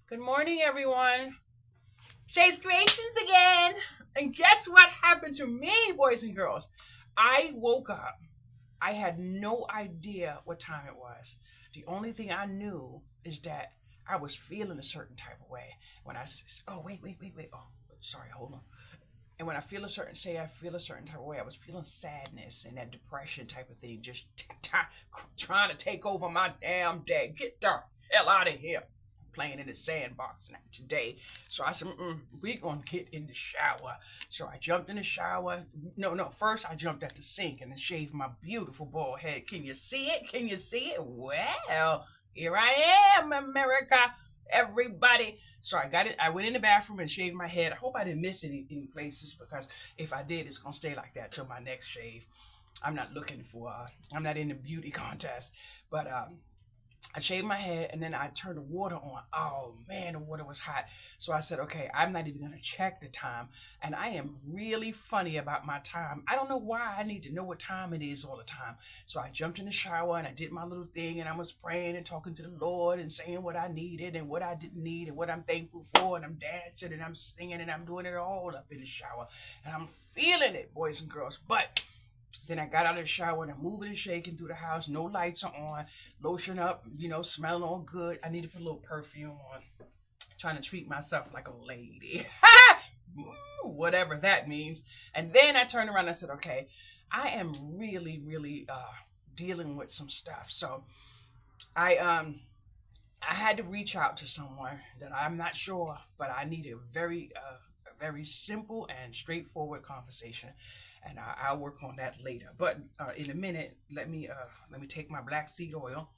Good morning, everyone. Shay's Creations again. And guess what happened to me, boys and girls? I woke up. I had no idea what time it was. The only thing I knew is that I was feeling a certain type of way. Oh, wait. Oh, sorry, hold on. And when I feel a certain type of way, I was feeling sadness and that depression type of thing, just trying to take over my damn day. Get the hell out of here. Playing in the sandbox today. So I said, we're going to get in the shower. So I jumped in the shower. No, first I jumped at the sink and then shaved my beautiful bald head. Can you see it? Can you see it? Well, here I am, America. Everybody. So I got it. I went in the bathroom and shaved my head. I hope I didn't miss any places, because if I did, it's going to stay like that till my next shave. I'm not I'm not in the beauty contest. But I shaved my head and then I turned the water on. Oh man, the water was hot. So I said, okay, I'm not even going to check the time. And I am really funny about my time. I don't know why I need to know what time it is all the time. So I jumped in the shower and I did my little thing, and I was praying and talking to the Lord and saying what I needed and what I didn't need and what I'm thankful for. And I'm dancing and I'm singing and I'm doing it all up in the shower. And I'm feeling it, boys and girls. But then I got out of the shower and I'm moving and shaking through the house. No lights are on. Lotion up, smelling all good. I need to put a little perfume on. Trying to treat myself like a lady. Whatever that means. And then I turned around and I said, okay, I am really, really dealing with some stuff. So I had to reach out to someone that I'm not sure, but I need a very simple and straightforward conversation, and I'll work on that later. But in a minute, let me take my black seed oil.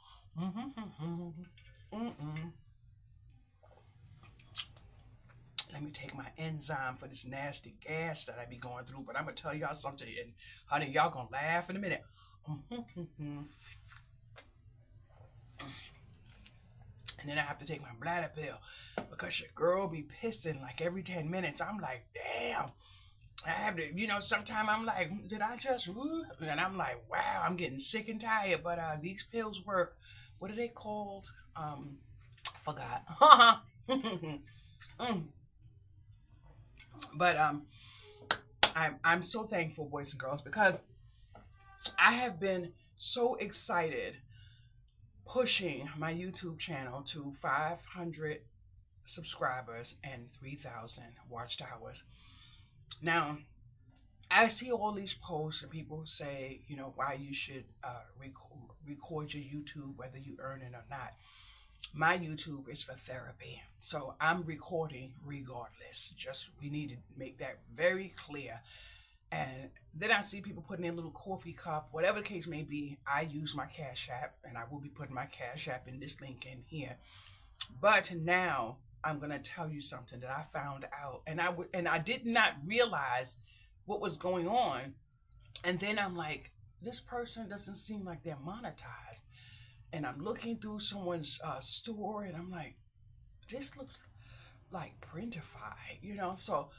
Let me take my enzyme for this nasty gas that I be going through. But I'm gonna tell y'all something, and honey, y'all gonna laugh in a minute. And then I have to take my bladder pill because your girl be pissing like every 10 minutes. I'm like, damn. I have to, sometimes I'm like, did I just, and I'm like, wow, I'm getting sick and tired. But these pills work. What are they called? Forgot. But I'm so thankful, boys and girls, because I have been so excited pushing my YouTube channel to 500 subscribers and 3,000 watch hours. Now, I see all these posts and people say, why you should record your YouTube, whether you earn it or not. My YouTube is for therapy, so I'm recording regardless. We need to make that very clear. And then I see people putting in a little coffee cup, whatever the case may be. I use my Cash App, and I will be putting my Cash App in this link in here. But now I'm going to tell you something that I found out, and I did not realize what was going on. And then I'm like, this person doesn't seem like they're monetized. And I'm looking through someone's store, and I'm like, this looks like Printify, So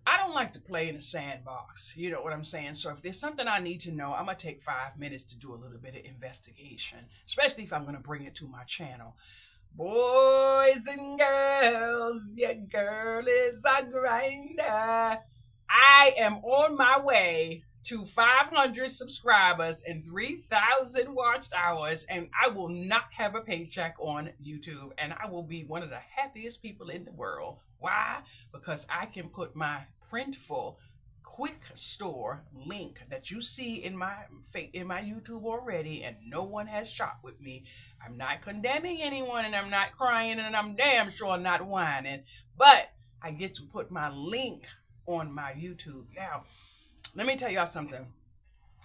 I don't like to play in the sandbox. You know what I'm saying? So if there's something I need to know, I'm going to take 5 minutes to do a little bit of investigation, especially if I'm going to bring it to my channel. Boys and girls, your girl is a grinder. I am on my way to 500 subscribers and 3,000 watched hours, and I will not have a paycheck on YouTube, and I will be one of the happiest people in the world. Why? Because I can put my Printful quick store link that you see in my YouTube already, and no one has shopped with me. I'm not condemning anyone, and I'm not crying, and I'm damn sure not whining, but I get to put my link on my YouTube. Now, let me tell y'all something.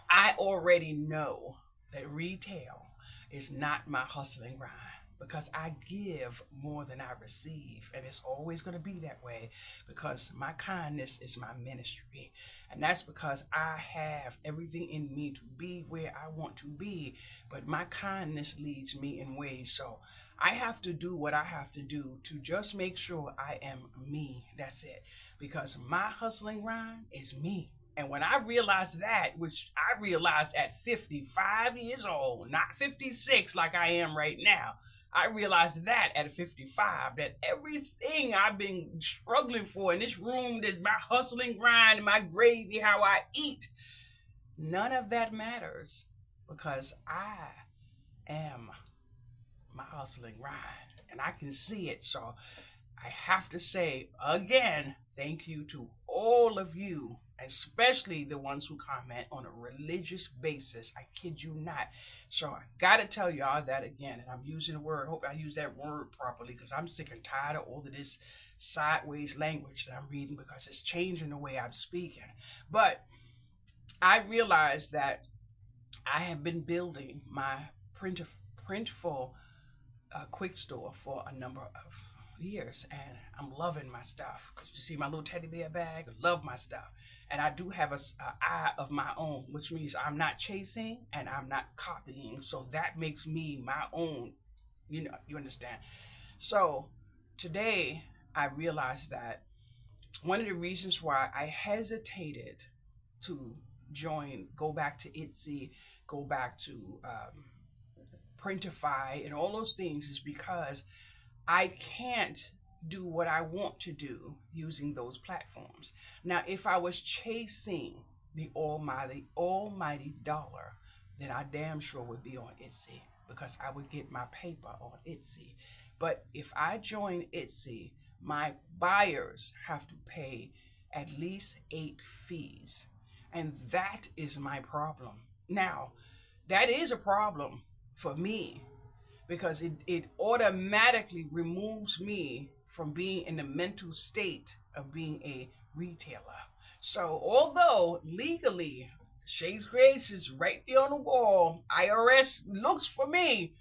I already know that retail is not my hustling grind, because I give more than I receive, and it's always going to be that way, because my kindness is my ministry, and that's because I have everything in me to be where I want to be, but my kindness leads me in ways. So I have to do what I have to do to just make sure I am me. That's it, because my hustling grind is me. And when I realized that, which I realized at 55 years old, not 56 like I am right now, I realized that at 55, that everything I've been struggling for in this room, that my hustling grind, my gravy, how I eat, none of that matters because I am my hustling grind and I can see it. So I have to say again, thank you to all of you, especially the ones who comment on a religious basis. I kid you not. So I gotta tell y'all that again, and I'm using the word. Hope I use that word properly because I'm sick and tired of all of this sideways language that I'm reading because it's changing the way I'm speaking. But I realized that I have been building my print printful quick store for a number of years, and I'm loving my stuff because you see my little teddy bear bag. I love my stuff, and I do have a eye of my own, which means I'm not chasing and I'm not copying, so that makes me my own. You understand. So today I realized that one of the reasons why I hesitated to go back to Etsy, go back to Printify and all those things is because I can't do what I want to do using those platforms. Now, if I was chasing the almighty dollar, then I damn sure would be on Etsy because I would get my paper on Etsy. But if I join Etsy, my buyers have to pay at least 8 fees. And that is my problem. Now, that is a problem for me because it automatically removes me from being in the mental state of being a retailer. So although legally, Shakes Gracious right there on the wall, IRS looks for me,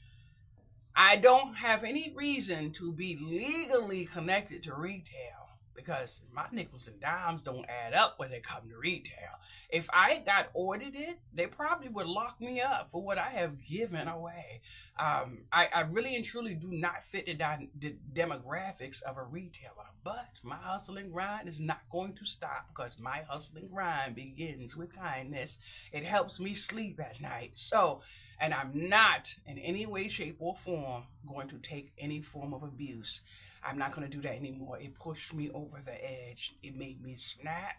I don't have any reason to be legally connected to retail because my nickels and dimes don't add up when they come to retail. If I got audited, they probably would lock me up for what I have given away. I really and truly do not fit the demographics of a retailer, but my hustling grind is not going to stop because my hustling grind begins with kindness. It helps me sleep at night. So, and I'm not in any way, shape, or form going to take any form of abuse. I'm not going to do that anymore. It pushed me over the edge. It made me snap.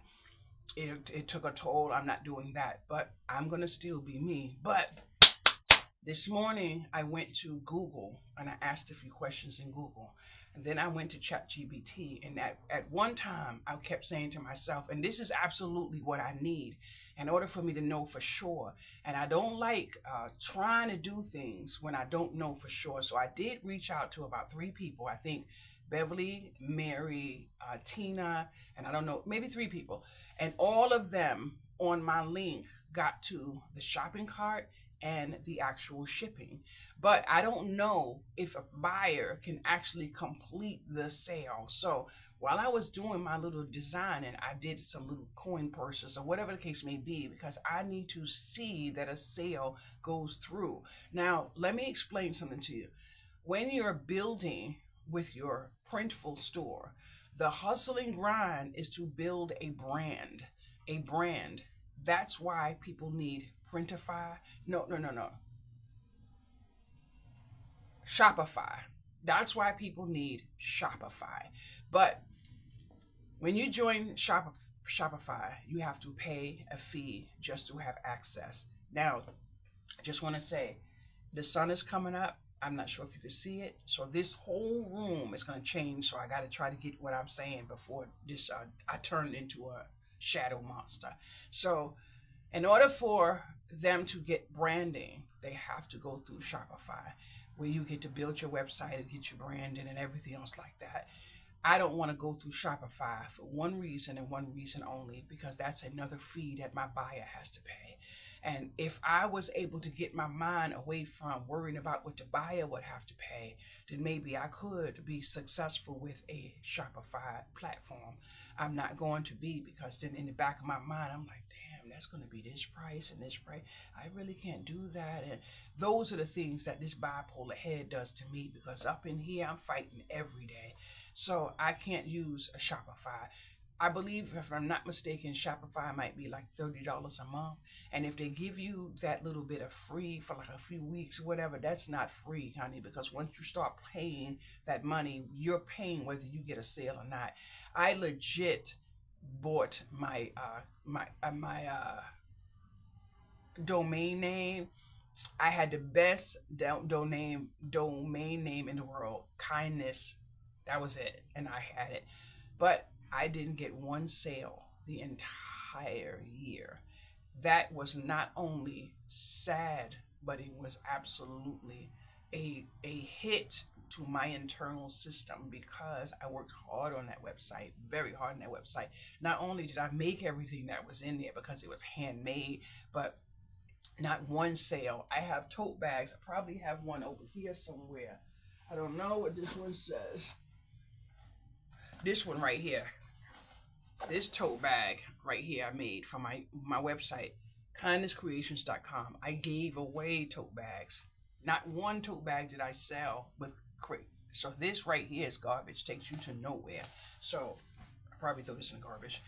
It took a toll. I'm not doing that, but I'm going to still be me. But this morning I went to Google and I asked a few questions in Google. And then I went to ChatGPT. And at one time I kept saying to myself, and this is absolutely what I need in order for me to know for sure. And I don't like trying to do things when I don't know for sure. So I did reach out to about 3 people. I think Beverly, Mary, Tina, and I don't know, maybe 3 people. And all of them on my link got to the shopping cart and the actual shipping. But I don't know if a buyer can actually complete the sale. So while I was doing my little design and I did some little coin purses or whatever the case may be, because I need to see that a sale goes through. Now, let me explain something to you. When you're building with your printful store, the hustling grind is to build a brand. A brand. That's why people need Printify. No. Shopify. That's why people need Shopify. But when you join Shopify, you have to pay a fee just to have access. Now, I just want to say, the sun is coming up. I'm not sure if you can see it. So this whole room is going to change. So I got to try to get what I'm saying before this I turn into a shadow monster. So in order for them to get branding, they have to go through Shopify, where you get to build your website and get your branding and everything else like that. I don't want to go through Shopify for one reason and one reason only, because that's another fee that my buyer has to pay. And if I was able to get my mind away from worrying about what the buyer would have to pay, then maybe I could be successful with a Shopify platform. I'm not going to be, because then in the back of my mind, I'm like, damn, that's going to be this price and this price. I really can't do that. And those are the things that this bipolar head does to me, because up in here, I'm fighting every day. So I can't use a Shopify. I believe, if I'm not mistaken, Shopify might be like $30 a month. And if they give you that little bit of free for like a few weeks, whatever, that's not free, honey, because once you start paying that money, you're paying whether you get a sale or not. I legit bought my domain name. I had the best domain name in the world, kindness. That was it, and I had it. But I didn't get one sale the entire year. That was not only sad, but it was absolutely a hit to my internal system because I worked hard on that website, very hard on that website. Not only did I make everything that was in there because it was handmade, but not one sale. I have tote bags. I probably have one over here somewhere. I don't know what this one says. This one right here. This tote bag right here I made for my website, kindnesscreations.com. I gave away tote bags. Not one tote bag did I sell with crate. So this right here is garbage. Takes you to nowhere. So I probably throw this in the garbage.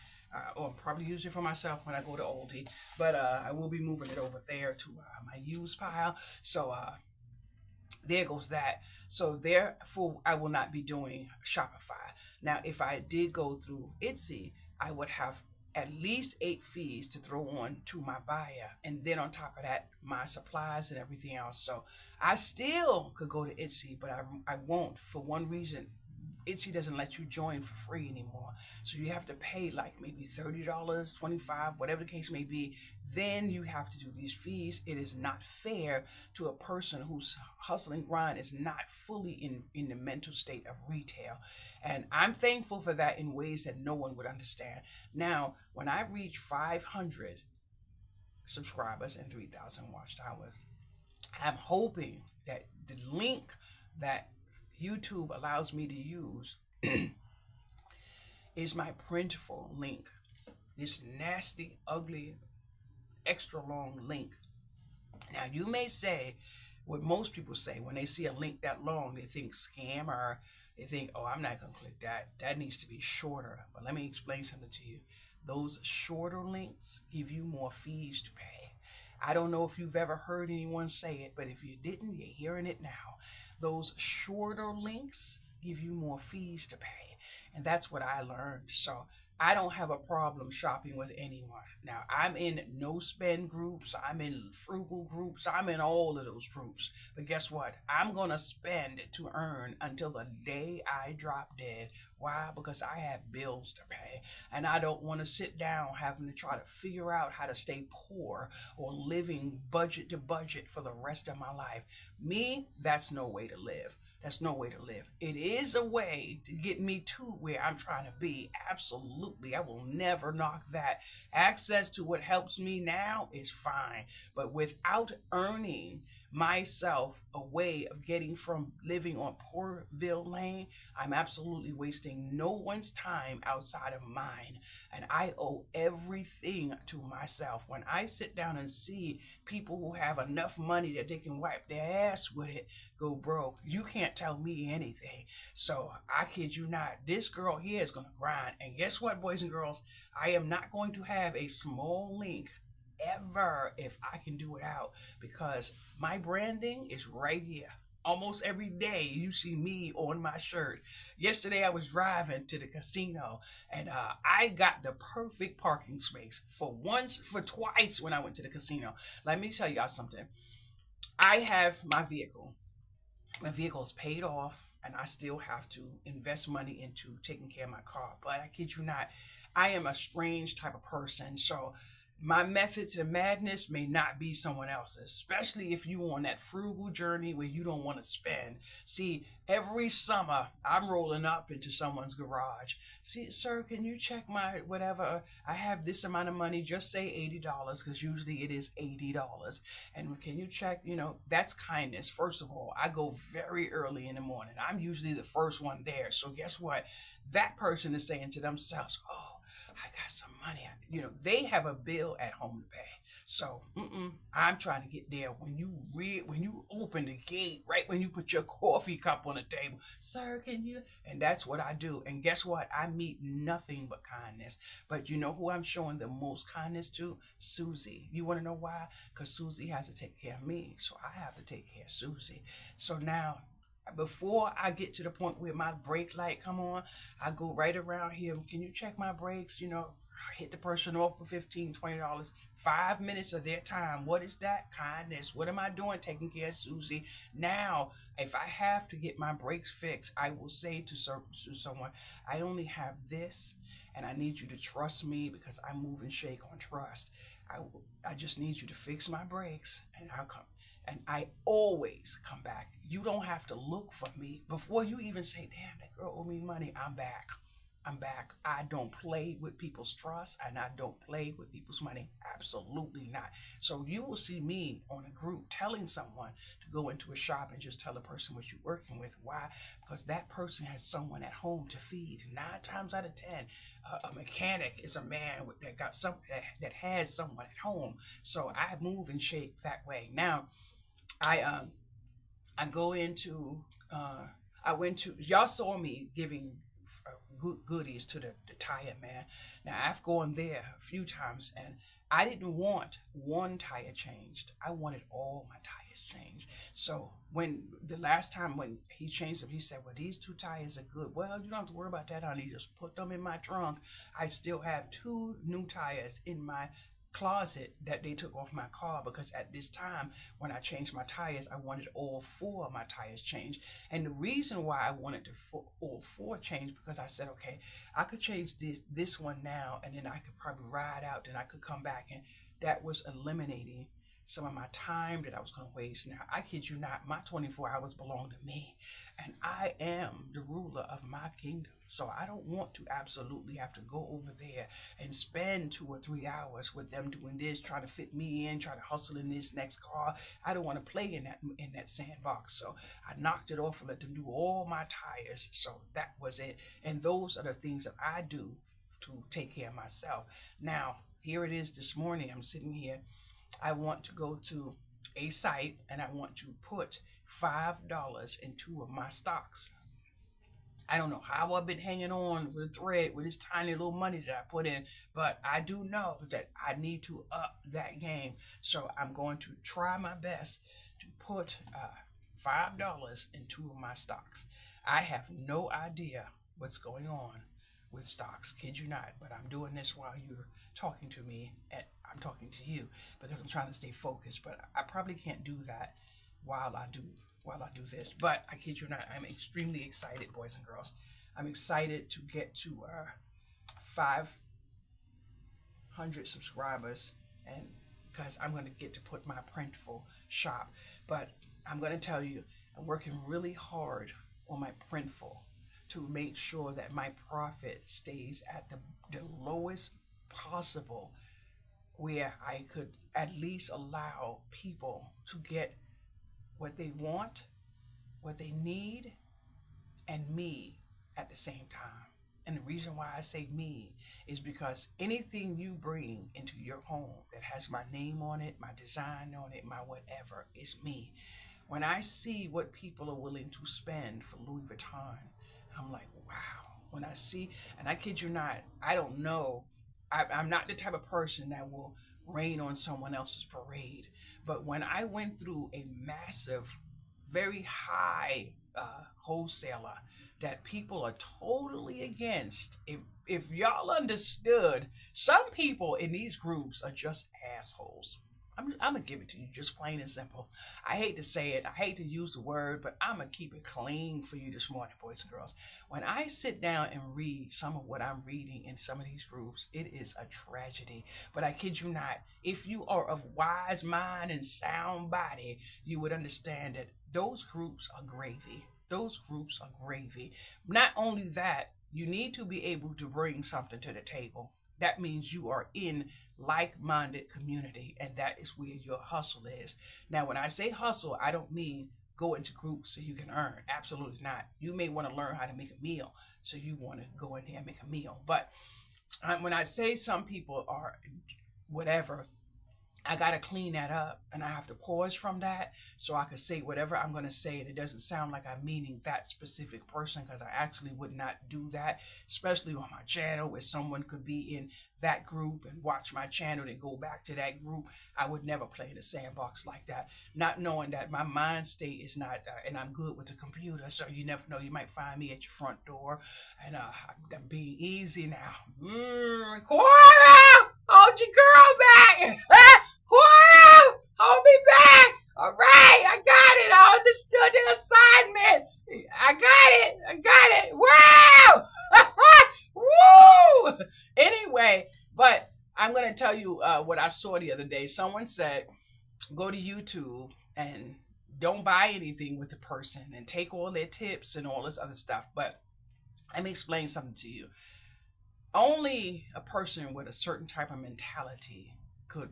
Or probably use it for myself when I go to Aldi. But I will be moving it over there to my used pile. So there goes that. So therefore, I will not be doing Shopify. Now, if I did go through Etsy, I would have at least 8 fees to throw on to my buyer. And then on top of that, my supplies and everything else. So I still could go to Etsy, but I won't for one reason. Etsy doesn't let you join for free anymore. So you have to pay like maybe $30, $25, whatever the case may be. Then you have to do these fees. It is not fair to a person whose hustling grind is not fully in the mental state of retail. And I'm thankful for that in ways that no one would understand. Now, when I reach 500 subscribers and 3,000 watch hours, I'm hoping that the link that YouTube allows me to use is my printful link. This nasty, ugly, extra long link. Now, you may say what most people say when they see a link that long, they think scam, or they think, oh, I'm not going to click that. That needs to be shorter. But let me explain something to you. Those shorter links give you more fees to pay. I don't know if you've ever heard anyone say it, but if you didn't, you're hearing it now. Those shorter links give you more fees to pay. And that's what I learned. So I don't have a problem shopping with anyone. Now, I'm in no spend groups. I'm in frugal groups. I'm in all of those groups. But guess what? I'm going to spend to earn until the day I drop dead. Why? Because I have bills to pay. And I don't want to sit down having to try to figure out how to stay poor or living budget to budget for the rest of my life. Me, that's no way to live. That's no way to live. It is a way to get me to where I'm trying to be. Absolutely. I will never knock that. Access to what helps me now is fine. But without earning myself a way of getting from living on Poorville Lane, I'm absolutely wasting no one's time outside of mine. And I owe everything to myself. When I sit down and see people who have enough money that they can wipe their ass with it go broke, you can't tell me anything. So I kid you not, this girl here is going to grind. And guess what, boys and girls? I am not going to have a small link ever if I can do it out, because my branding is right here. Almost every day you see me on my shirt. Yesterday I was driving to the casino and I got the perfect parking space for twice when I went to the casino. Let me tell y'all something. I have my vehicle. My vehicle is paid off and I still have to invest money into taking care of my car. But I kid you not, I am a strange type of person. So my method to the madness may not be someone else's, especially if you're on that frugal journey where you don't want to spend. See, every summer I'm rolling up into someone's garage. See, sir, can you check my whatever? I have this amount of money. Just say $80 because usually it is $80. And can you check? That's kindness. First of all, I go very early in the morning. I'm usually the first one there. So guess what? That person is saying to themselves, oh, I got some money. They have a bill at home to pay. So I'm trying to get there when you open the gate, right when you put your coffee cup on the table. Sir, can you? And that's what I do. And guess what? I meet nothing but kindness. But you know who I'm showing the most kindness to? Susie. You want to know why? Because Susie has to take care of me. So I have to take care of Susie. So now, before I get to the point where my brake light come on, I go right around here. Can you check my brakes? I hit the person off for $15, $20, 5 minutes of their time. What is that? Kindness. What am I doing? Taking care of Susie. Now, if I have to get my brakes fixed, I will say to someone, I only have this, and I need you to trust me because I move and shake on trust. I just need you to fix my brakes, and I'll come. And I always come back. You don't have to look for me. Before you even say, damn, that girl owe me money, I'm back. I'm back. I don't play with people's trust, and I don't play with people's money. Absolutely not. So you will see me on a group telling someone to go into a shop and just tell a person what you're working with. Why? Because that person has someone at home to feed. 9 times out of 10, a mechanic is a man that got some that has someone at home. So I move and shake that way. Now, I go into I went to y'all saw me giving goodies to the tire man. Now I've gone there a few times and I didn't want one tire changed. I wanted all my tires changed. So when the last time when he changed them, he said, well, these 2 tires are good. Well, you don't have to worry about that, honey. Just put them in my trunk. I still have 2 new tires in my closet that they took off my car because at this time when I changed my tires, I wanted all 4 of my tires changed. And the reason why I wanted all 4 changed because I said, okay, I could change this one now, and then I could probably ride out, then I could come back, and that was eliminating some of my time that I was going to waste. Now, I kid you not, my 24 hours belong to me, and I am the ruler of my kingdom. So I don't want to absolutely have to go over there and spend 2 or 3 hours with them doing this, trying to fit me in, trying to hustle in this next car. I don't want to play in that sandbox. So I knocked it off and let them do all my tires. So that was it. And those are the things that I do to take care of myself. Now, here it is this morning. I'm sitting here. I want to go to a site and I want to put $5 in 2 of my stocks. I don't know how I've been hanging on with a thread with this tiny little money that I put in, but I do know that I need to up that game. So I'm going to try my best to put $5 in 2 of my stocks. I have no idea what's going on with stocks, kid you not, but I'm doing this while you're talking to me, and I'm talking to you because I'm trying to stay focused, but I probably can't do that while I do this. But I kid you not, I'm extremely excited, boys and girls. I'm excited to get to 500 subscribers, and because I'm going to get to put my printful shop. But I'm going to tell you, I'm working really hard on my printful to make sure that my profit stays at the lowest possible, where I could at least allow people to get what they want, what they need, and me at the same time. And the reason why I say me is because anything you bring into your home that has my name on it, my design on it, my whatever, is me. When I see what people are willing to spend for Louis Vuitton, I'm like, wow. When I see, and I kid you not, I don't know. I'm not the type of person that will rain on someone else's parade. But when I went through a massive, very high wholesaler that people are totally against, if y'all understood, some people in these groups are just assholes. I'm gonna give it to you, just plain and simple. I hate to say it, I hate to use the word, but I'm gonna keep it clean for you this morning, boys and girls. When I sit down and read some of what I'm reading in some of these groups, it is a tragedy. But I kid you not, if you are of wise mind and sound body, you would understand that those groups are gravy. Those groups are gravy. Not only that, you need to be able to bring something to the table. That means you are in like-minded community, and that is where your hustle is. Now, when I say hustle, I don't mean go into groups so you can earn. Absolutely not. You may want to learn how to make a meal, so you want to go in there and make a meal. But When I say some people are whatever, I got to clean that up and I have to pause from that so I can say whatever I'm going to say and it doesn't sound like I'm meaning that specific person, because I actually would not do that, especially on my channel where someone could be in that group and watch my channel and go back to that group. I would never play in a sandbox like that, not knowing that my mind state is not, and I'm good with the computer, so you never know. You might find me at your front door, and I'm being easy now. Cora! Hold your girl back! Cora! Hold me back! All right, I got it. I understood the assignment. I got it. I got it. Wow! Woo! Anyway, but I'm going to tell you what I saw the other day. Someone said, go to YouTube and don't buy anything with the person and take all their tips and all this other stuff. But let me explain something to you. Only a person with a certain type of mentality could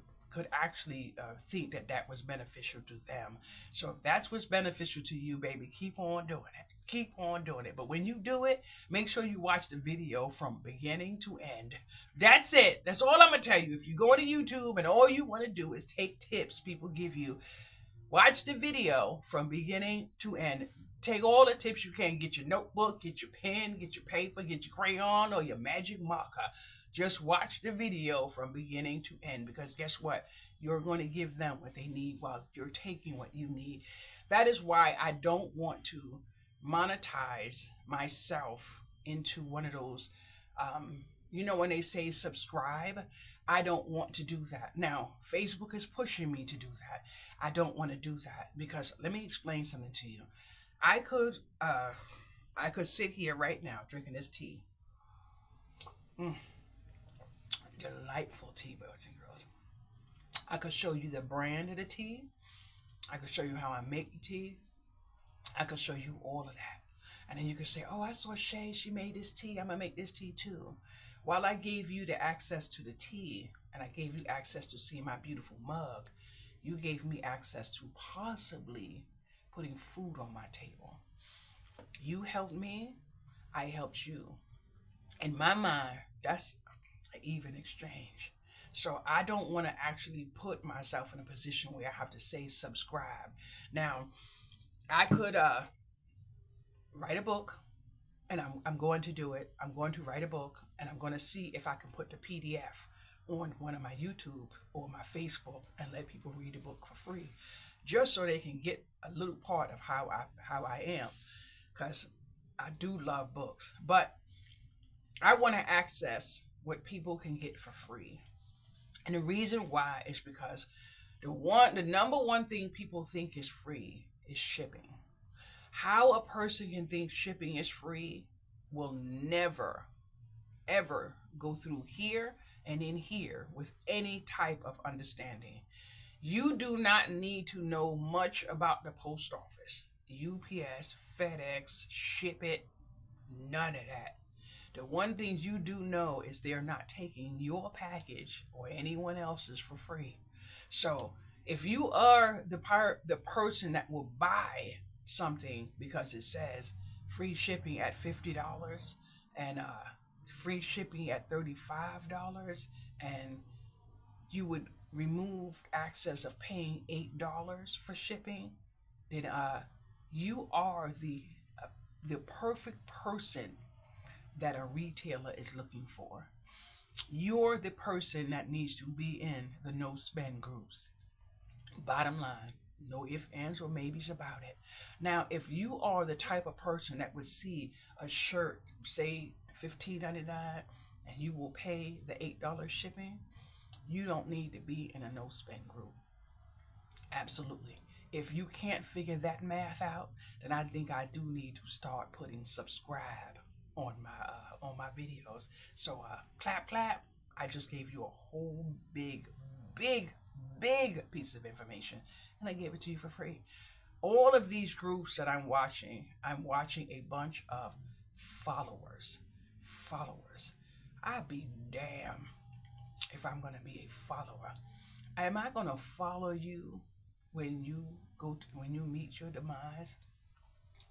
actually think that that was beneficial to them. So if that's what's beneficial to you, baby, keep on doing it. Keep on doing it. But when you do it, make sure you watch the video from beginning to end. That's it. That's all I'm going to tell you. If you go to YouTube and all you want to do is take tips people give you, watch the video from beginning to end. Take all the tips you can. Get your notebook, get your pen, get your paper, get your crayon or your magic marker. Just watch the video from beginning to end, because guess what? You're going to give them what they need while you're taking what you need. That is why I don't want to monetize myself into one of those, when they say subscribe, I don't want to do that. Now, Facebook is pushing me to do that. I don't want to do that because let me explain something to you. I could sit here right now drinking this tea. Mm, delightful tea, boys and girls. I could show you the brand of the tea. I could show you how I make the tea. I could show you all of that. And then you could say, oh, I saw Shay, she made this tea. I'm going to make this tea too. While I gave you the access to the tea and I gave you access to see my beautiful mug, you gave me access to possibly putting food on my table. You helped me, I helped you. In my mind, that's an even exchange. So I don't want to actually put myself in a position where I have to say subscribe. Now, I could write a book, and I'm going to do it. I'm going to write a book, and I'm going to see if I can put the PDF on one of my YouTube or my Facebook and let people read the book for free, just so they can get a little part of how I am, because I do love books. But I want to access what people can get for free. And the reason why is because the number one thing people think is free is shipping. How a person can think shipping is free will never, ever go through here and in here with any type of understanding. You do not need to know much about the post office, UPS, FedEx, Ship It, none of that. The one thing you do know is they're not taking your package or anyone else's for free. So if you are the person that will buy something because it says free shipping at $50 and free shipping at $35, and you would remove access of paying $8 for shipping, then you are the perfect person that a retailer is looking for. You're the person that needs to be in the no spend groups. Bottom line, no ifs, ands, or maybes about it. Now, if you are the type of person that would see a shirt, say $15.99, and you will pay the $8 shipping, you don't need to be in a no spend group. Absolutely. If you can't figure that math out, then I think I do need to start putting subscribe on my videos. So clap clap. I just gave you a whole big piece of information, and I gave it to you for free. All of these groups that I'm watching a bunch of followers. I'd be damn if I'm gonna be a follower. Am I gonna follow you when you meet your demise?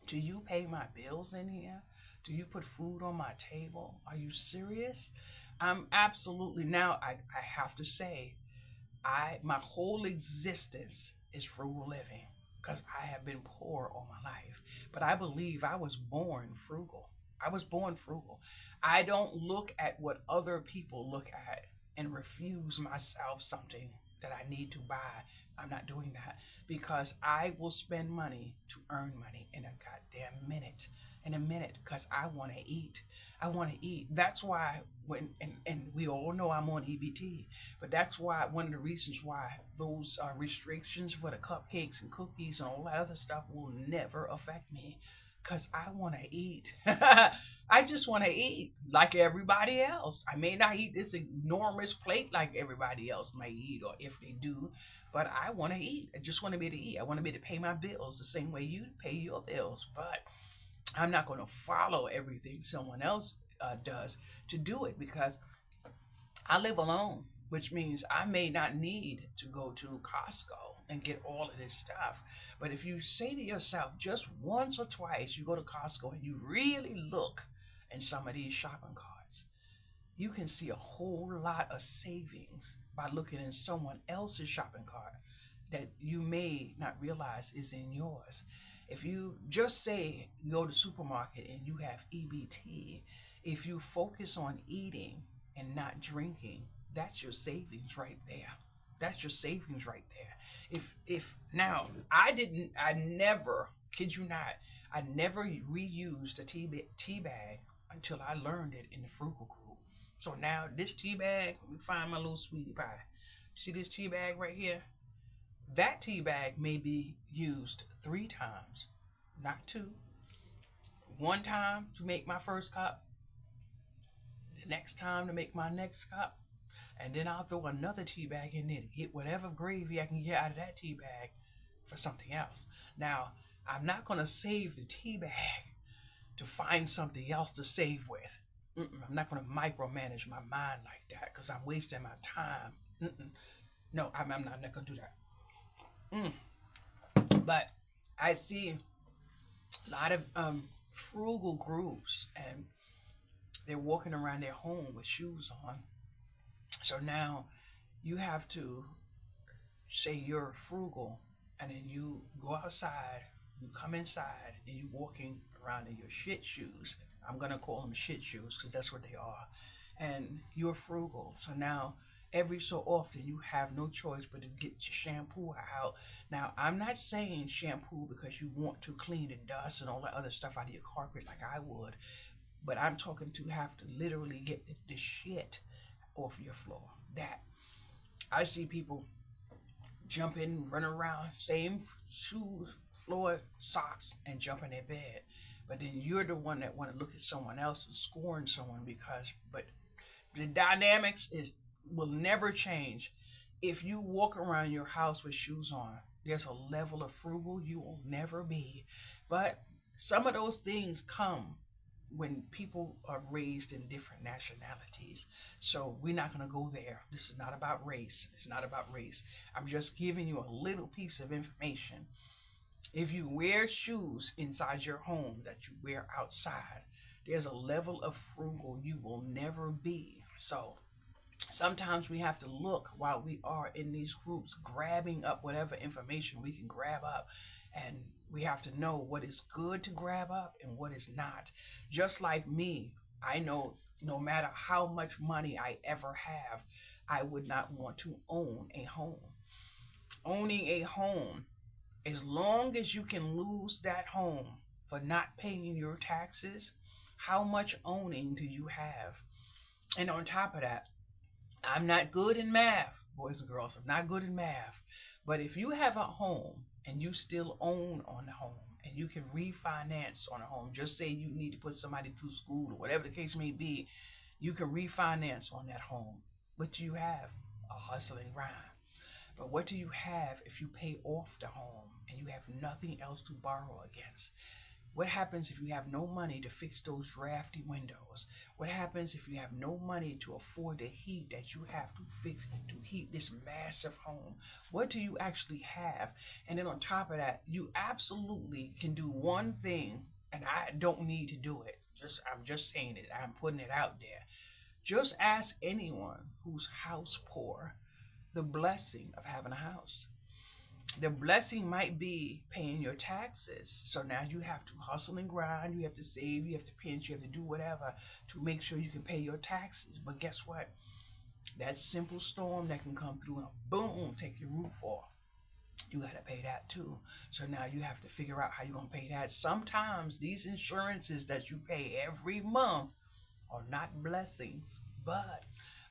Do you pay my bills in here? Do you put food on my table? Are you serious? I'm absolutely now I have to say my whole existence is frugal living because I have been poor all my life. But I believe I was born frugal. I was born frugal. I don't look at what other people look at and refuse myself something that I need to buy. I'm not doing that because I will spend money to earn money in a goddamn minute. In a minute, because I want to eat. I want to eat. That's why and we all know I'm on EBT, but that's why one of the reasons why those restrictions for the cupcakes and cookies and all that other stuff will never affect me because I want to eat. I just want to eat like everybody else. I may not eat this enormous plate like everybody else may eat, or if they do, but I want to eat. I just want to be able to eat. I want to be able to pay my bills the same way you pay your bills. But I'm not going to follow everything someone else does to do it because I live alone, which means I may not need to go to Costco and get all of this stuff. But if you say to yourself just once or twice, you go to Costco and you really look in some of these shopping carts, you can see a whole lot of savings by looking in someone else's shopping cart that you may not realize is in yours. If you just say you go to the supermarket and you have EBT, if you focus on eating and not drinking, that's your savings right there. That's your savings right there. If now I never kid you not, I never reused a tea bag until I learned it in the frugal group. So now this tea bag, let me find my little sweetie pie. See this tea bag right here? That tea bag may be used 3 times, not two. One time to make my first cup, the next time to make my next cup, and then I'll throw another tea bag in there to get whatever gravy I can get out of that tea bag for something else. Now, I'm not going to save the tea bag to find something else to save with. I'm not going to micromanage my mind like that because I'm wasting my time. No, I'm not going to do that. Mm. But I see a lot of frugal groups, and they're walking around their home with shoes on. So now you have to say you're frugal, and then you go outside, you come inside, and you walking around in your shit shoes. I'm gonna call them shit shoes because that's what they are. And you're frugal. So now every so often you have no choice but to get your shampoo out. Now I'm not saying shampoo because you want to clean the dust and all that other stuff out of your carpet like I would, but I'm talking to have to literally get the shit off your floor. That I see people jumping, running around, same shoes, floor, socks, and jump in their bed. But then you're the one that want to look at someone else and scorn someone because, but the dynamics is will never change. If you walk around your house with shoes on, there's a level of frugal you will never be. But some of those things come when people are raised in different nationalities. So we're not going to go there. This is not about race. It's not about race. I'm just giving you a little piece of information. If you wear shoes inside your home that you wear outside, there's a level of frugal you will never be. So sometimes we have to look while we are in these groups, grabbing up whatever information we can grab up. And we have to know what is good to grab up and what is not. Just like me, I know no matter how much money I ever have, I would not want to own a home. Owning a home, as long as you can lose that home for not paying your taxes, how much owning do you have? And on top of that, I'm not good in math, boys and girls. I'm not good in math. But if you have a home and you still own on the home and you can refinance on a home, just say you need to put somebody through school or whatever the case may be, you can refinance on that home. What do you have? A hustling grind. But what do you have if you pay off the home and you have nothing else to borrow against? What happens if you have no money to fix those drafty windows? What happens if you have no money to afford the heat that you have to fix to heat this massive home? What do you actually have? And then on top of that, you absolutely can do one thing, and I don't need to do it. I'm just saying it. I'm putting it out there. Just ask anyone who's house poor the blessing of having a house. The blessing might be paying your taxes. So now you have to hustle and grind, you have to save, you have to pinch, you have to do whatever to make sure you can pay your taxes. But guess what? That simple storm that can come through and boom, take your roof off. You got to pay that too. So now you have to figure out how you're going to pay that. Sometimes these insurances that you pay every month are not blessings, but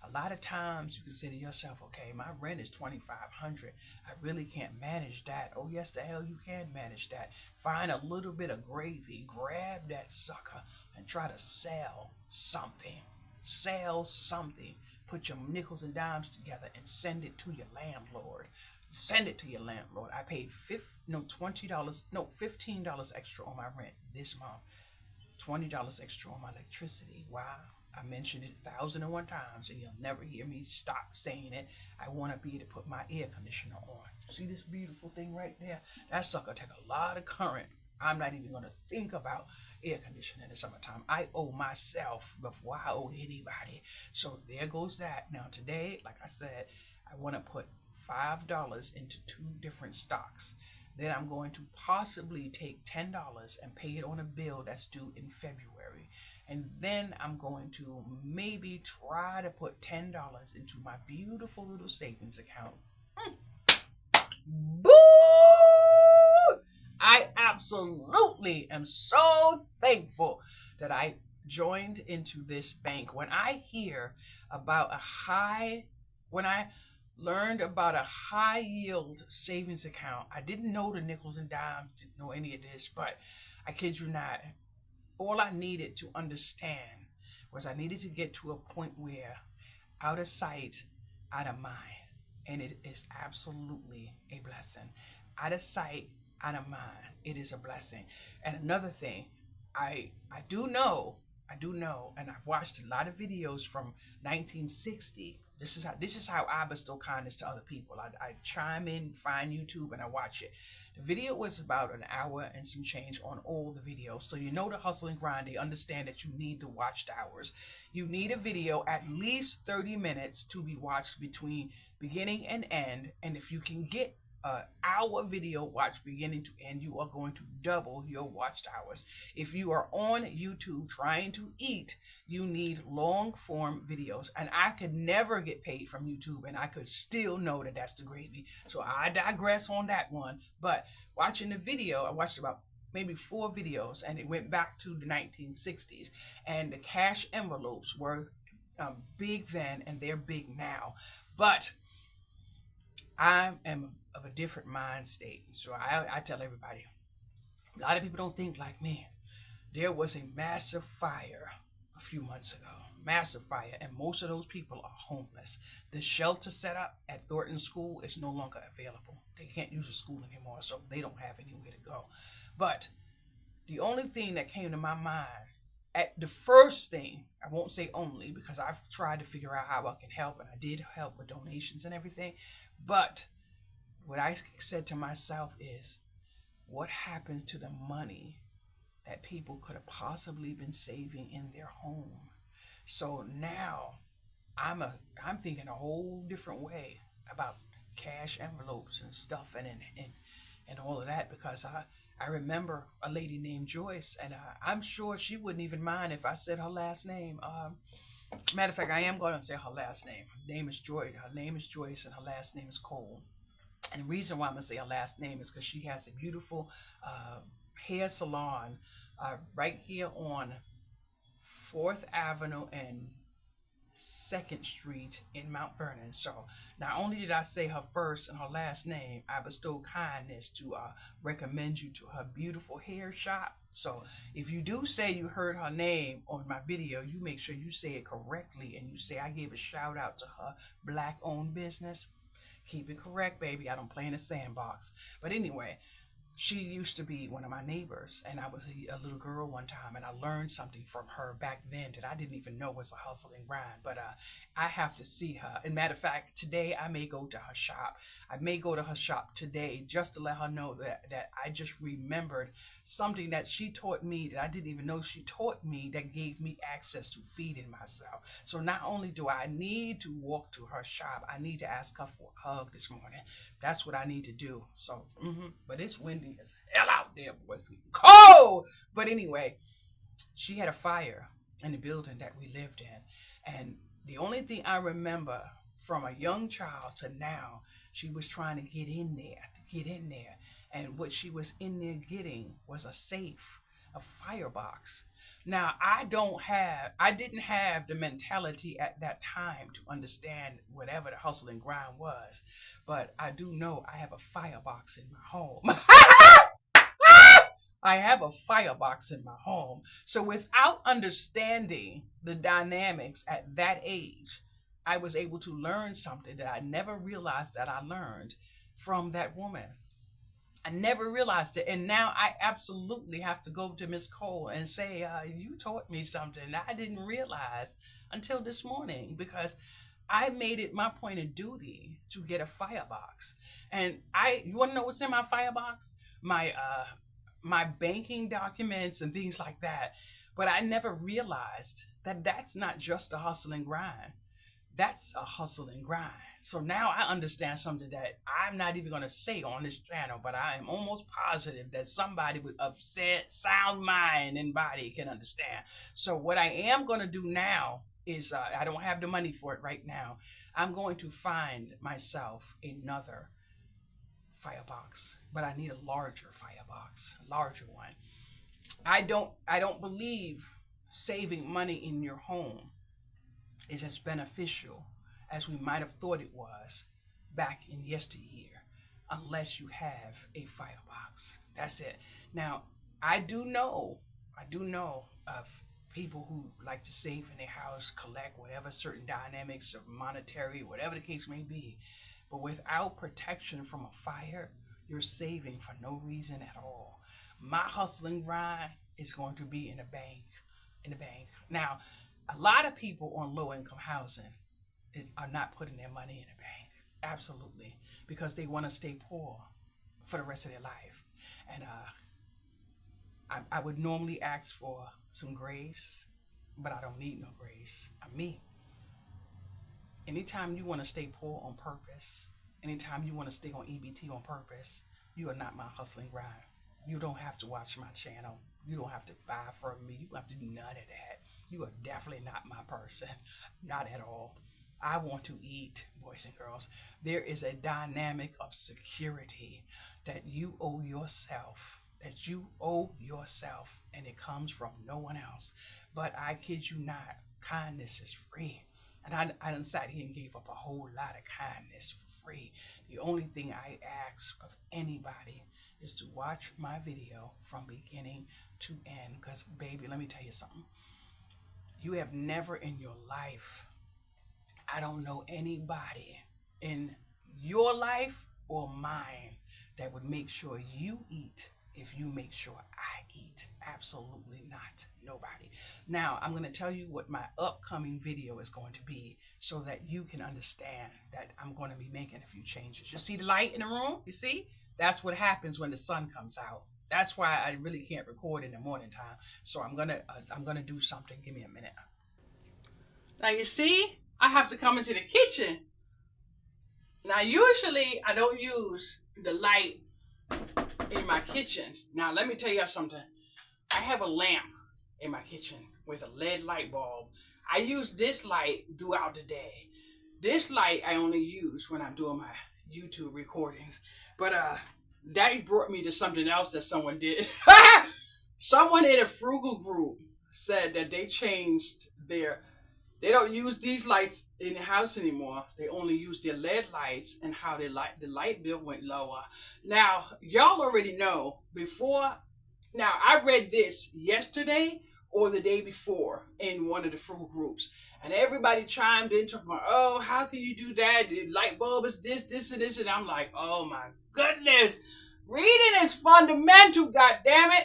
a lot of times you can say to yourself, okay, my rent is $2,500. I really can't manage that. Oh, yes, the hell you can manage that. Find a little bit of gravy, grab that sucker, and try to sell something. Sell something. Put your nickels and dimes together and send it to your landlord. Send it to your landlord. I paid $15 extra on my rent this month. $20 extra on my electricity. Why? I mentioned it 1,001 times, and you'll never hear me stop saying it. I want to be able to put my air conditioner on. See this beautiful thing right there? That sucker take a lot of current. I'm not even going to think about air conditioning in the summertime. I owe myself before I owe anybody. So there goes that. Now today, like I said, I want to put $5 into 2 different stocks. Then I'm going to possibly take $10 and pay it on a bill that's due in February. And then I'm going to maybe try to put $10 into my beautiful little savings account. Boo! I absolutely am so thankful that I joined into this bank. When I learned about a high yield savings account. I didn't know the nickels and dimes, didn't know any of this, but I kid you not, all I needed to understand was I needed to get to a point where out of sight, out of mind. And it is absolutely a blessing. Out of sight, out of mind. It is a blessing. And another thing, I do know, and I've watched a lot of videos from 1960. This is how I bestow kindness to other people. I chime in, find YouTube, and I watch it. The video was about an hour and some change on all the videos. So you know the hustle and grind. They understand that you need the watched hours. You need a video at least 30 minutes to be watched between beginning and end. And if you can get an hour video watched beginning to end, you are going to double your watched hours. If you are on YouTube trying to eat, you need long form videos, and I could never get paid from YouTube, and I could still know that that's the gravy. So I digress on that one. But watching the video, I watched about maybe 4 videos, and it went back to the 1960s, and the cash envelopes were big then, and they're big now. But I am of a different mind state. So I tell everybody, a lot of people don't think like me. There was a massive fire a few months ago. Massive fire. And most of those people are homeless. The shelter set up at Thornton School is no longer available. They can't use the school anymore, so they don't have anywhere to go. But the only thing that came to my mind, at the first thing, I won't say only, because I've tried to figure out how I can help, and I did help with donations and everything. But what I said to myself is, what happens to the money that people could have possibly been saving in their home? So now I'm thinking a whole different way about cash envelopes and stuff and all of that, because I remember a lady named Joyce, and I'm sure she wouldn't even mind if I said her last name. Matter of fact, I am going to say her last name. Her name is Joyce, and her last name is Cole. And the reason why I'm going to say her last name is because she has a beautiful hair salon right here on 4th Avenue and 2nd Street in Mount Vernon. So not only did I say her first and her last name, I bestowed kindness to recommend you to her beautiful hair shop. So if you do say you heard her name on my video, you make sure you say it correctly, and you say I gave a shout out to her Black-owned business. Keep it correct, baby. I don't play in a sandbox. But anyway, She used to be one of my neighbors, and I was a little girl one time, and I learned something from her back then that I didn't even know was a hustle and grind. But I have to see her. And matter of fact, today I may go to her shop. I may go to her shop today just to let her know that I just remembered something that she taught me that I didn't even know she taught me that gave me access to feeding myself. So not only do I need to walk to her shop, I need to ask her for a hug this morning. That's what I need to do. So, but it's windy as hell out there, boys. Cold. But anyway, she had a fire in the building that we lived in, and the only thing I remember from a young child to now, she was trying to get in there, and what she was in there getting was a safe, a firebox. Now I didn't have the mentality at that time to understand whatever the hustle and grind was, but I do know I have a firebox in my home. I have a firebox in my home. So without understanding the dynamics at that age, I was able to learn something that I never realized that I learned from that woman. I never realized it. And now I absolutely have to go to Miss Cole and say, you taught me something I didn't realize until this morning, because I made it my point of duty to get a firebox. And you want to know what's in my firebox? My banking documents and things like that. But I never realized that that's not just a hustle and grind. That's a hustle and grind. So now I understand something that I'm not even going to say on this channel, but I am almost positive that somebody with upset, sound mind and body can understand. So what I am going to do now is I don't have the money for it right now. I'm going to find myself another firebox, but I need a larger firebox, a larger one. I don't believe saving money in your home is as beneficial as we might have thought it was back in yesteryear, unless you have a firebox. That's it. Now, I do know, I do know of people who like to save in their house, collect whatever certain dynamics of monetary, whatever the case may be. But without protection from a fire, you're saving for no reason at all. My hustling grind is going to be in the bank. In the bank. Now, a lot of people on low income housing are not putting their money in the bank. Absolutely. Because they want to stay poor for the rest of their life. And I would normally ask for some grace, but I don't need no grace. I'm me. Anytime you want to stay poor on purpose, anytime you want to stay on EBT on purpose, you are not my hustling grind. You don't have to watch my channel. You don't have to buy from me. You don't have to do none of that. You are definitely not my person. Not at all. I want to eat, boys and girls. There is a dynamic of security that you owe yourself. That you owe yourself, and it comes from no one else. But I kid you not, kindness is free. And I done sat here and gave up a whole lot of kindness for free. The only thing I ask of anybody is to watch my video from beginning to end. Because, baby, let me tell you something. You have never in your life, I don't know anybody in your life or mine that would make sure you eat if you make sure I eat. Absolutely not. Nobody. Now, I'm going to tell you what my upcoming video is going to be so that you can understand that I'm going to be making a few changes. You see the light in the room? You see? That's what happens when the sun comes out. That's why I really can't record in the morning time. So I'm gonna do something. Give me a minute. Now you see, I have to come into the kitchen. Now usually I don't use the light in my kitchen. Now let me tell you something. I have a lamp in my kitchen with a LED light bulb. I use this light throughout the day. This light I only use when I'm doing my YouTube recordings. But that brought me to something else that someone did. Someone in a frugal group said that they don't use these lights in the house anymore. They only use their LED lights, and how the light bill went lower. Now, y'all already know before. Now, I read this yesterday or the day before in one of the frugal groups, and everybody chimed in talking about, oh, how can you do that? The light bulb is this, and this, and I'm like, oh my goodness. Reading is fundamental, goddammit.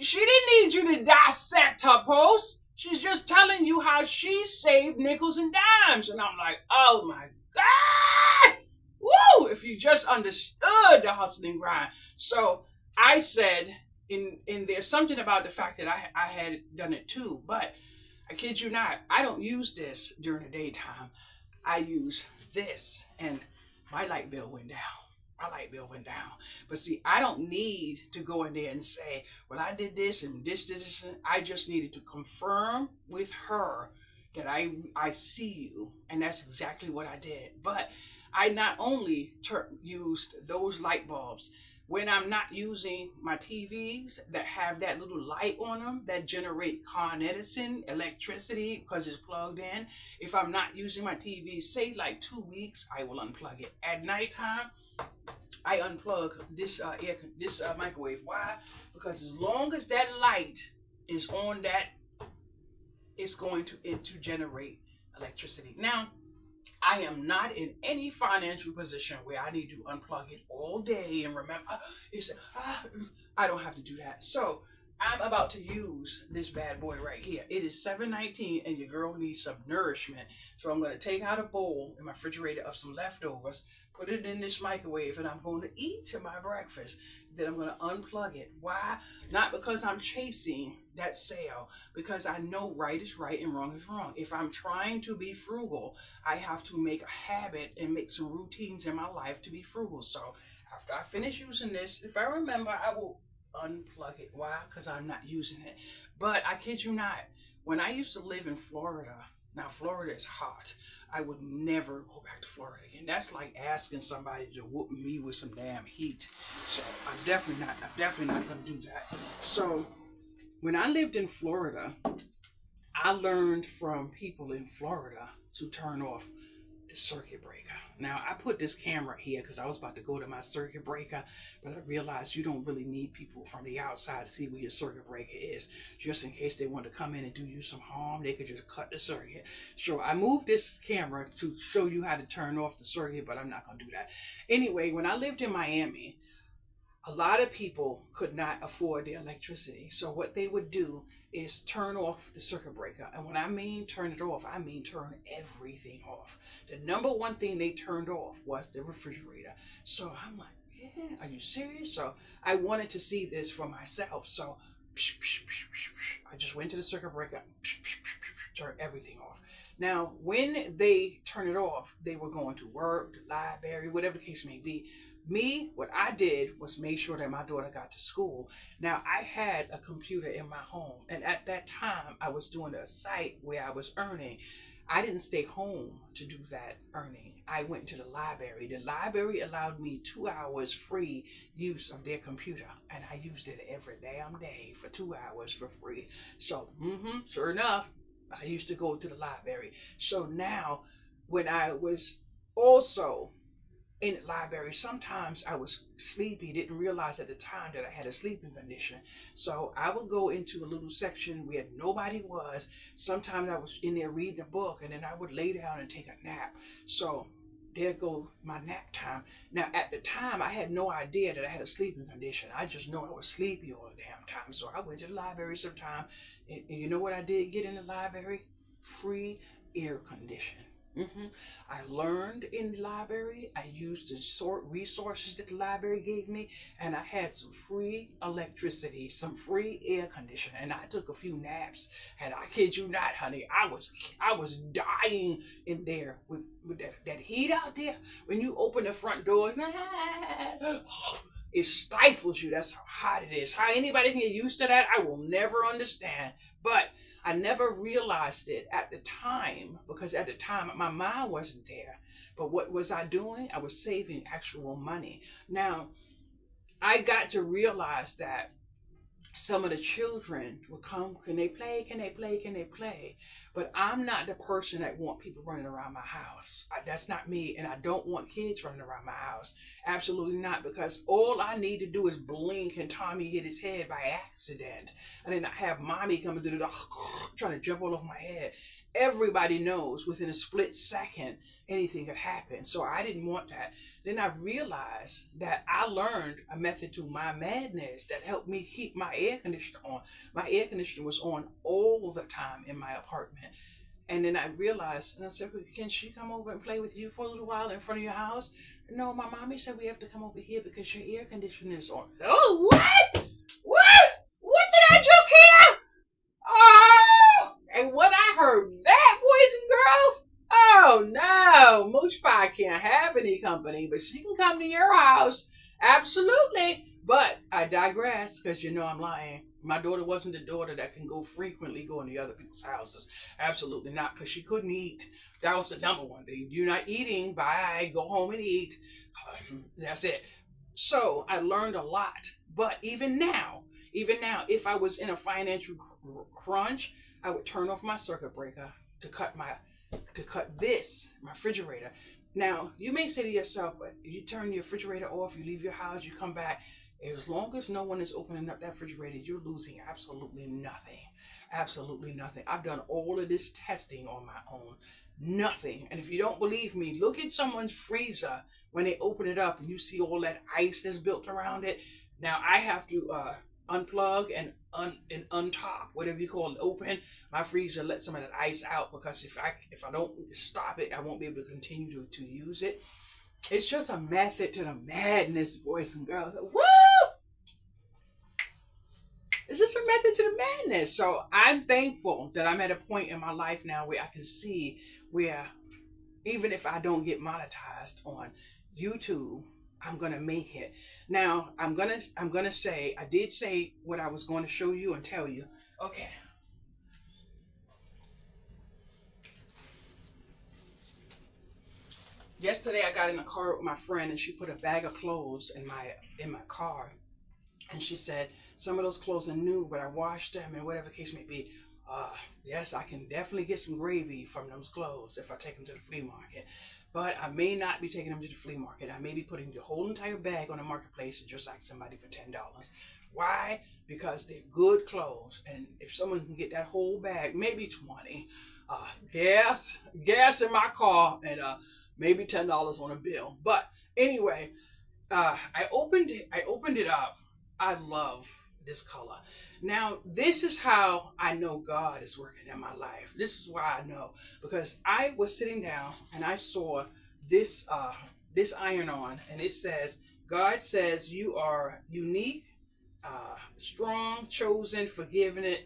She didn't need you to dissect her post. She's just telling you how she saved nickels and dimes. And I'm like, oh my God. Woo! If you just understood the hustling grind. So I said, in there's something about the fact that I had done it too, but I kid you not, I don't use this during the daytime. I use this, and my light bill went down. My light bill went down. But see, I don't need to go in there and say, well, I did this and this. I just needed to confirm with her that I see you, and that's exactly what I did. But I not only used those light bulbs, when I'm not using my TVs that have that little light on them that generate Con Edison electricity because it's plugged in. If I'm not using my TV, say like 2 weeks, I will unplug it. At nighttime, I unplug this microwave. Why? Because as long as that light is on, that it's going to generate electricity. Now, I am not in any financial position where I need to unplug it all day and remember, I don't have to do that. So I'm about to use this bad boy right here. It is 7:19 and your girl needs some nourishment. So I'm going to take out a bowl in my refrigerator of some leftovers, put it in this microwave, and I'm going to eat my breakfast. Then I'm going to unplug it. Why? Not because I'm chasing that sale, because I know right is right and wrong is wrong. If I'm trying to be frugal, I have to make a habit and make some routines in my life to be frugal. So after I finish using this, if I remember, I will unplug it. Why? Because I'm not using it. But I kid you not, when I used to live in Florida, now Florida is hot. I would never go back to Florida again. That's like asking somebody to whoop me with some damn heat. So I'm definitely not gonna do that. So when I lived in Florida, I learned from people in Florida to turn off the circuit breaker. Now I put this camera here because I was about to go to my circuit breaker, but I realized you don't really need people from the outside to see where your circuit breaker is. Just in case they want to come in and do you some harm, they could just cut the circuit. So I moved this camera to show you how to turn off the circuit, but I'm not gonna do that. Anyway, when I lived in Miami, a lot of people could not afford the electricity. So what they would do is turn off the circuit breaker. And when I mean turn it off, I mean turn everything off. The number one thing they turned off was the refrigerator. So I'm like, yeah, are you serious? So I wanted to see this for myself. So I just went to the circuit breaker, turn everything off. Now, when they turn it off, they were going to work, the library, whatever the case may be. Me, what I did was make sure that my daughter got to school. Now, I had a computer in my home, and at that time, I was doing a site where I was earning. I didn't stay home to do that earning. I went to the library. The library allowed me 2 hours free use of their computer, and I used it every damn day for 2 hours for free. So, sure enough, I used to go to the library. So now, when I was also in the library, sometimes I was sleepy, didn't realize at the time that I had a sleeping condition. So I would go into a little section where nobody was. Sometimes I was in there reading a book, and then I would lay down and take a nap. So there go my nap time. Now at the time, I had no idea that I had a sleeping condition. I just know I was sleepy all the damn time. So I went to the library sometime, and you know what I did get in the library? Free air conditioning. I learned in the library. I used the sort resources that the library gave me, and I had some free electricity, some free air conditioning, and I took a few naps. And I kid you not, honey, I was dying in there with that heat out there. When you open the front door, it stifles you. That's how hot it is. How anybody can get used to that, I will never understand. But I never realized it at the time, because at the time my mind wasn't there. But what was I doing? I was saving actual money. Now, I got to realize that some of the children will come, can they play, can they play, can they play? But I'm not the person that want people running around my house. That's not me, and I don't want kids running around my house. Absolutely not, because all I need to do is blink and Tommy hit his head by accident, and then I have mommy coming to the door trying to jump all over my head. Everybody knows within a split second anything could happen, so I didn't want that. Then I realized that I learned a method to my madness that helped me keep my air conditioner on. My air conditioner was on all the time in my apartment. And then I realized, and I said, "Well, can she come over and play with you for a little while in front of your house?" No, my mommy said we have to come over here because your air conditioner is on. Oh, what? What? What did I just hear? Oh! And when I heard that, boys and girls, oh no, Mooch Pie can't have any company, but she can come to your house. Absolutely. But I digress because you know I'm lying. My daughter wasn't the daughter that can go frequently go into other people's houses. Absolutely not, because she couldn't eat. That was the number one thing. You're not eating. Bye. Go home and eat. That's it. So I learned a lot. But even now, if I was in a financial crunch, I would turn off my circuit breaker to cut this my refrigerator. Now you may say to yourself, but you turn your refrigerator off, you leave your house, you come back. As long as no one is opening up that refrigerator, you're losing absolutely nothing. Absolutely nothing. I've done all of this testing on my own. Nothing. And if you don't believe me, look at someone's freezer when they open it up and you see all that ice that's built around it. Now I have to unplug and untop, whatever you call it, open my freezer, let some of that ice out, because if I don't stop it, I won't be able to continue to use it. It's just a method to the madness, boys and girls. Woo! It's just a method to the madness. So I'm thankful that I'm at a point in my life now where I can see where even if I don't get monetized on YouTube, I'm gonna make it. Now I'm gonna say I did say what I was going to show you and tell you. Okay. Yesterday I got in a car with my friend and she put a bag of clothes in my car, and she said some of those clothes are new, but I washed them and whatever the case may be. Uh, yes, I can definitely get some gravy from those clothes if I take them to the flea market. But I may not be taking them to the flea market. I may be putting the whole entire bag on the marketplace and just like somebody for $10. Why? Because they're good clothes, and if someone can get that whole bag, maybe 20, gas in my car, and maybe $10 on a bill. But anyway, I opened it up. I love this color. Now, this is how I know God is working in my life. This is why I know, because I was sitting down and I saw this iron on, and it says, God says you are unique, strong, chosen, forgiven, and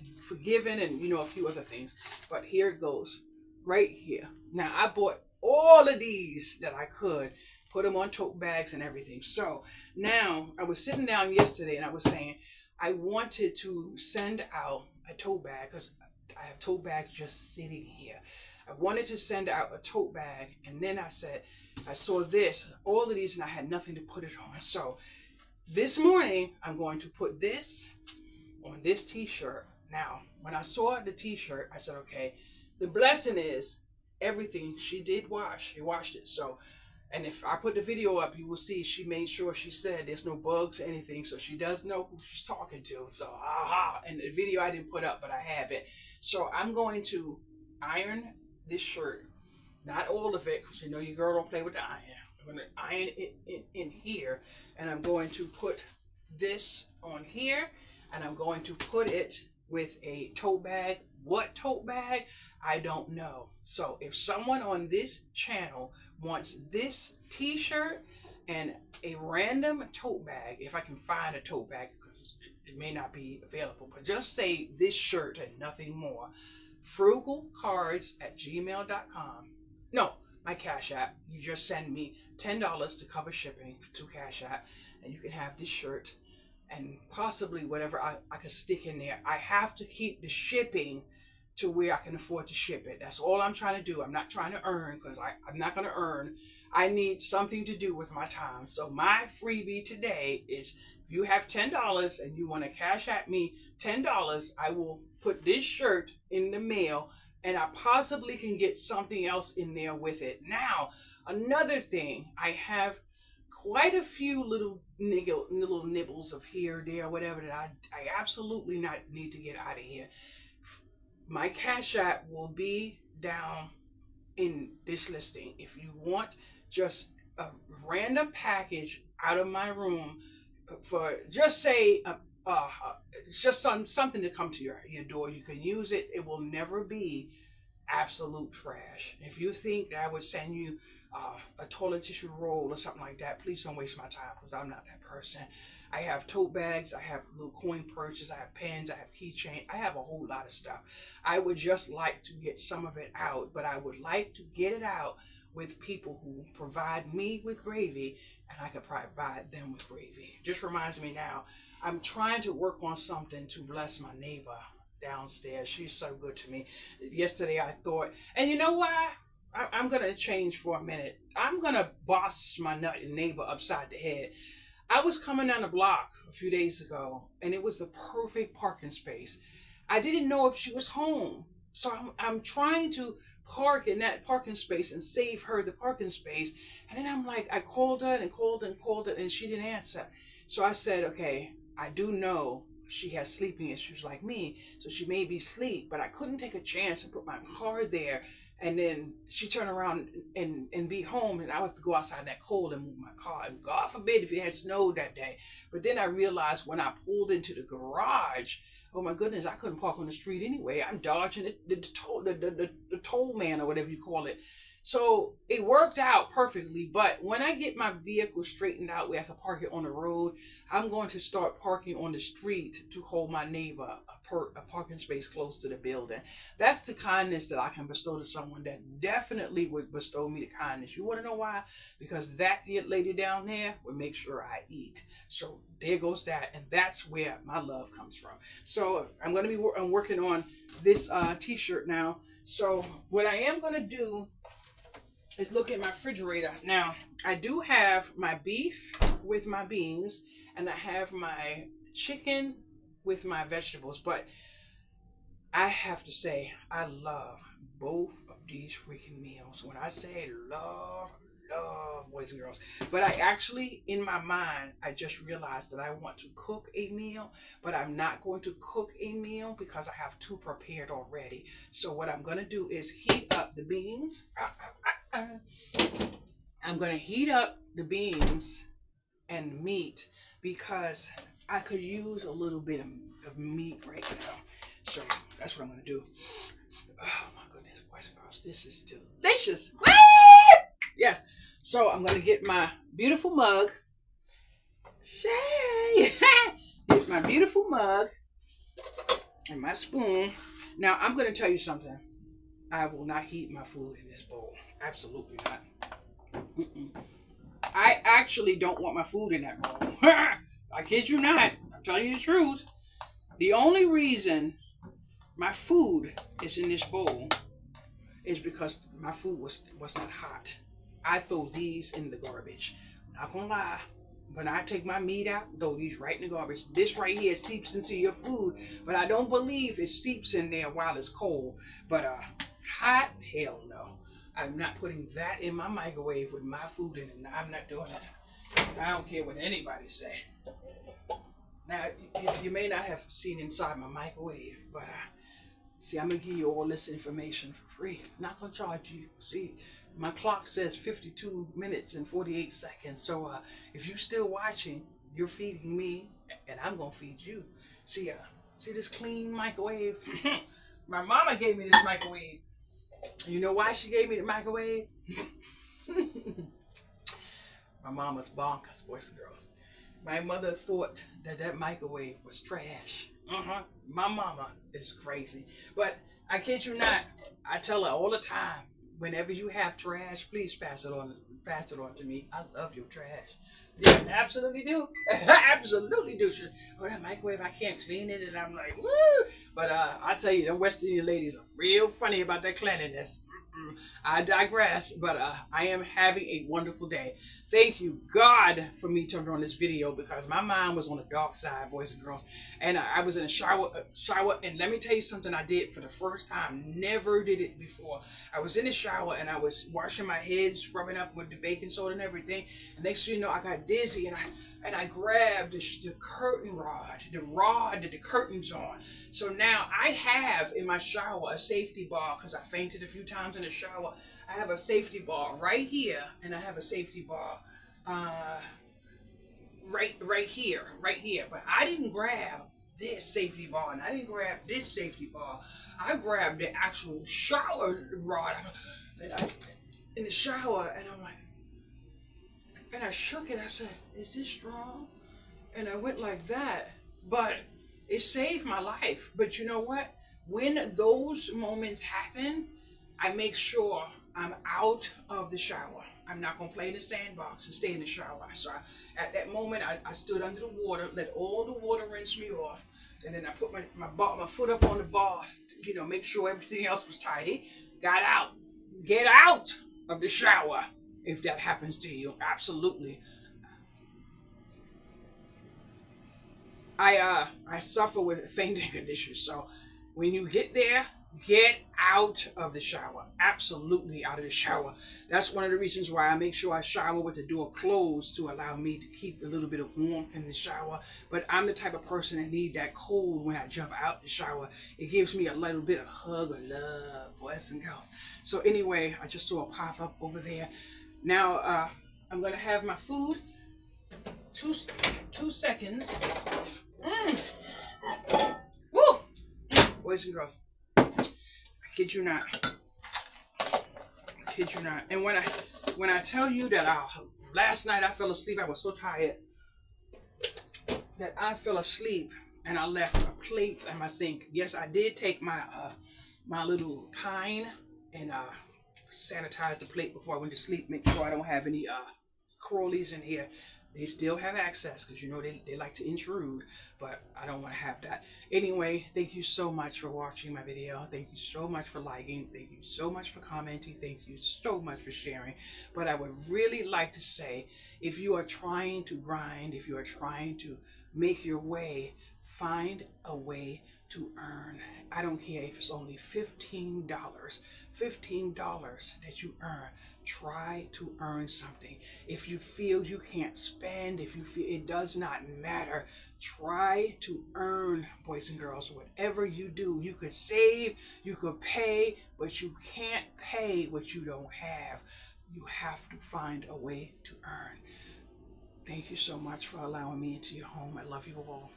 a few other things. But here it goes, right here. Now I bought all of these that I could, put them on tote bags and everything. So now I was sitting down yesterday and I was saying I wanted to send out a tote bag because I have tote bags just sitting here. I wanted to send out a tote bag, and then I said I saw all of these, and I had nothing to put it on. So this morning, I'm going to put this on this t-shirt. Now, when I saw the t-shirt, I said, okay, the blessing is everything she did wash. She washed it. So, and if I put the video up, you will see she made sure she said there's no bugs or anything. So she does know who she's talking to. So, aha. And the video I didn't put up, but I have it. So I'm going to iron this shirt. Not all of it, because you know your girl don't play with the iron. I'm going to iron it in here, and I'm going to put this on here, and I'm going to put it with a tote bag. What tote bag? I don't know. So if someone on this channel wants this t-shirt and a random tote bag, if I can find a tote bag, because it may not be available, but just say this shirt and nothing more. frugalcards@gmail.com. No, my Cash App. You just send me $10 to cover shipping to Cash App, and you can have this shirt and possibly whatever I could stick in there. I have to keep the shipping to where I can afford to ship it. That's all I'm trying to do. I'm not trying to earn, because I'm not going to earn. I need something to do with my time. So my freebie today is, if you have $10 and you want to cash at me $10, I will put this shirt in the mail, and I possibly can get something else in there with it. Now, another thing, I have quite a few little nibbles of here, there, whatever, that I absolutely not need to get out of here. My Cash App will be down in this listing. If you want just a random package out of my room for, just say, it's just something to come to your door, you can use it. It will never be absolute trash. If you think that I would send you a toilet tissue roll or something like that, please don't waste my time, because I'm not that person. I have tote bags, I have little coin purses, I have pens, I have keychain, I have a whole lot of stuff. I would just like to get some of it out, but I would like to get it out with people who provide me with gravy, and I can provide them with gravy. Just reminds me now, I'm trying to work on something to bless my neighbor downstairs. She's so good to me. Yesterday I thought, and you know why? I'm going to change for a minute. I'm going to boss my neighbor upside the head. I was coming down the block a few days ago, and it was the perfect parking space. I didn't know if she was home. So I'm trying to park in that parking space and save her the parking space. And then I'm like, I called her and called and called her, and she didn't answer. So I said, okay, I do know she has sleeping issues like me, so she may be asleep, but I couldn't take a chance and put my car there, and then she turn around and be home, and I would have to go outside in that cold and move my car. And God forbid if it had snowed that day. But then I realized when I pulled into the garage, oh my goodness, I couldn't park on the street anyway. I'm dodging the toll man, or whatever you call it. So it worked out perfectly, but when I get my vehicle straightened out where I can park it on the road, I'm going to start parking on the street to hold my neighbor a parking space close to the building. That's the kindness that I can bestow to someone that definitely would bestow me the kindness. You want to know why? Because that lady down there would make sure I eat. So there goes that, and that's where my love comes from. So I'm going to be working on this t-shirt now. So what I am going to do is look at my refrigerator. Now, I do have my beef with my beans, and I have my chicken with my vegetables, but I have to say, I love both of these freaking meals. When I say love, boys and girls. But I actually, in my mind, I just realized that I want to cook a meal, but I'm not going to cook a meal because I have two prepared already. So what I'm going to do is heat up the beans. I'm going to heat up the beans and meat because I could use a little bit of meat right now. So that's what I'm going to do. Oh my goodness, boys and girls, this is delicious. Woo! Yes. So I'm going to get my beautiful mug. Shay! Get my beautiful mug and my spoon. Now I'm going to tell you something. I will not heat my food in this bowl. Absolutely not. I actually don't want my food in that bowl. I kid you not. I'm telling you the truth. The only reason my food is in this bowl is because my food was not hot. I throw these in the garbage. Not gonna lie. When I take my meat out, throw these right in the garbage. This right here seeps into your food, but I don't believe it seeps in there while it's cold. But hot, hell no. I'm not putting that in my microwave with my food in it. No, I'm not doing that. I don't care what anybody say. Now, you may not have seen inside my microwave, but see, I'm going to give you all this information for free. I'm not going to charge you. See, my clock says 52 minutes and 48 seconds. So if you're still watching, you're feeding me, and I'm going to feed you. See this clean microwave? My mama gave me this microwave. You know why she gave me the microwave? My mama's bonkers, boys and girls. My mother thought that microwave was trash. My mama is crazy. But I kid you not, I tell her all the time, whenever you have trash, please pass it on to me. I love your trash. Yeah, absolutely do. Absolutely do. Oh, that microwave, I can't clean it, and I'm like, woo. But I tell you, the West Indian ladies are real funny about their cleanliness. I digress, but I am having a wonderful day. Thank you, God, for me turning on this video because my mind was on the dark side, boys and girls. And I was in a shower, and let me tell you something I did for the first time. Never did it before. I was in the shower and I was washing my head, scrubbing up with the baking soda and everything. And next thing you know, I got dizzy and I grabbed the curtain rod, the rod that the curtain's on. So now I have in my shower a safety bar because I fainted a few times in the shower. I have a safety bar right here, and I have a safety bar uh, right here. But I didn't grab this safety bar, and I didn't grab this safety bar. I grabbed the actual shower rod and in the shower, and I'm like, and I shook it. I said, "Is this strong?" And I went like that, but it saved my life. But you know what? When those moments happen, I make sure I'm out of the shower. I'm not gonna play in the sandbox and stay in the shower. So at that moment, I stood under the water, let all the water rinse me off, and then I put my foot up on the bar, make sure everything else was tidy. Got out. Get out of the shower if that happens to you. Absolutely. I suffer with fainting conditions. So when you get there, get out of the shower. Absolutely out of the shower. That's one of the reasons why I make sure I shower with the door closed to allow me to keep a little bit of warmth in the shower. But I'm the type of person that need that cold when I jump out the shower. It gives me a little bit of hug or love, boys and girls. So anyway, I just saw a pop up over there. Now I'm gonna have my food. Two seconds. Mm. Woo! Boys and girls, I kid you not. I kid you not. And when I tell you that last night I fell asleep, I was so tired that I fell asleep and I left a plate at my sink. Yes, I did take my little pine and sanitize the plate before I went to sleep. Make sure I don't have any crawlies in here. They still have access because they like to intrude, but I don't want to have that. Anyway, thank you so much for watching my video. Thank you so much for liking. Thank you so much for commenting. Thank you so much for sharing. But I would really like to say, if you are trying to grind, if you are trying to make your way, find a way to earn. I don't care if it's only $15 that you earn. Try to earn something. If you feel you can't spend, if you feel it does not matter, try to earn, boys and girls. Whatever you do, you could save, you could pay, but you can't pay what you don't have. You have to find a way to earn. Thank you so much for allowing me into your home. I love you all.